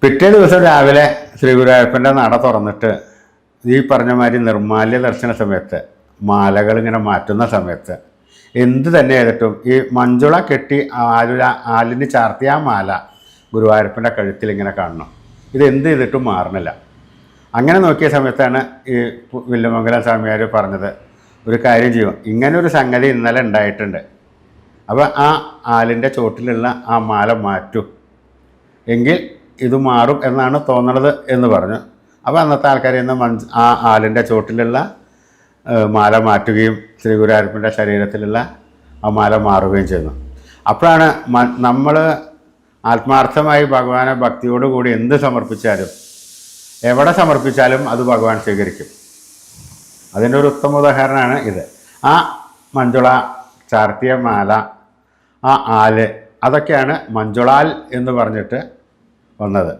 പിറ്റേ ദിവസം രാവിലെ ശ്രീ ഗുരുവായൂരപ്പൻ്റെ നട തുറന്നിട്ട് ഈ പറഞ്ഞ മാതിരി നിർമ്മാല്യ ദർശന സമയത്ത് മാലകൾ ഇങ്ങനെ മാറ്റുന്ന സമയത്ത് എന്ത് തന്നെ ചെയ്തിട്ടും ഈ മഞ്ജുള കെട്ടി ആലിന് ചാർത്തിയ ആ മാല ഗുരുവായൂരപ്പൻ്റെ കഴുത്തിൽ ഇങ്ങനെ കാണണം. ഇത് എന്ത് ചെയ്തിട്ടും മാറണില്ല. അങ്ങനെ നോക്കിയ സമയത്താണ് ഈ വില്ലുമംഗലം സ്വാമിയാർ പറഞ്ഞത്, ഒരു കാര്യം ചെയ്യും, ഇങ്ങനൊരു സംഗതി ഇന്നലെ ഉണ്ടായിട്ടുണ്ട്, അപ്പോൾ ആ ആലിൻ്റെ ചോട്ടിലുള്ള ആ മാല മാറ്റും എങ്കിൽ ഇത് മാറും എന്നാണ് തോന്നണത് എന്ന് പറഞ്ഞു. അപ്പോൾ അന്നത്തെ ആൾക്കാർ ഇന്ന് ആ ആലിൻ്റെ ചോട്ടിലുള്ള മാല മാറ്റുകയും ശ്രീ ഗുരുവായൂരപ്പൻ്റെ ശരീരത്തിലുള്ള ആ മാല മാറുകയും ചെയ്യുന്നു. അപ്പോഴാണ് നമ്മൾ ആത്മാർത്ഥമായി ഭഗവാനെ ഭക്തിയോടുകൂടി എന്ത് സമർപ്പിച്ചാലും എവിടെ സമർപ്പിച്ചാലും അത് ഭഗവാൻ സ്വീകരിക്കും. അതിൻ്റെ ഒരു ഉത്തമ ഉദാഹരണമാണ് ഇത്. ആ മഞ്ജുള ചാർത്തിയ മാല, ആ ആല്, അതൊക്കെയാണ് മഞ്ജുളാൽ എന്ന് പറഞ്ഞിട്ട് വന്നത്.